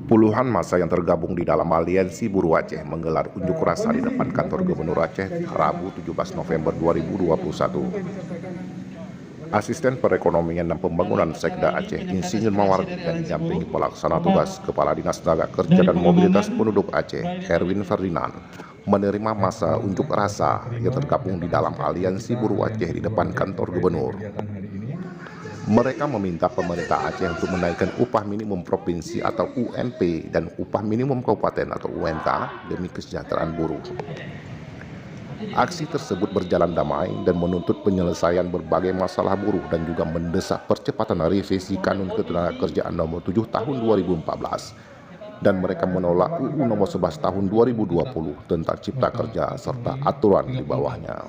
Puluhan massa yang tergabung di dalam Aliansi Buruh Aceh menggelar unjuk rasa di depan Kantor Gubernur Aceh Rabu 17 November 2021. Asisten Perekonomian dan Pembangunan Sekda Aceh, Insinyur Mawardi, dan didampingi pelaksana tugas Kepala Dinas Tenaga Kerja dan Mobilitas Penduduk Aceh, Erwin Ferdinand, menerima massa unjuk rasa yang tergabung di dalam Aliansi Buruh Aceh di depan Kantor Gubernur. Mereka meminta pemerintah Aceh untuk menaikkan upah minimum provinsi atau UMP dan upah minimum kabupaten atau UMK demi kesejahteraan buruh. Aksi tersebut berjalan damai dan menuntut penyelesaian berbagai masalah buruh dan juga mendesak percepatan revisi Kanun Ketenagakerjaan Nomor 7 Tahun 2014 dan mereka menolak UU Nomor 11 Tahun 2020 tentang Cipta Kerja serta aturan di bawahnya.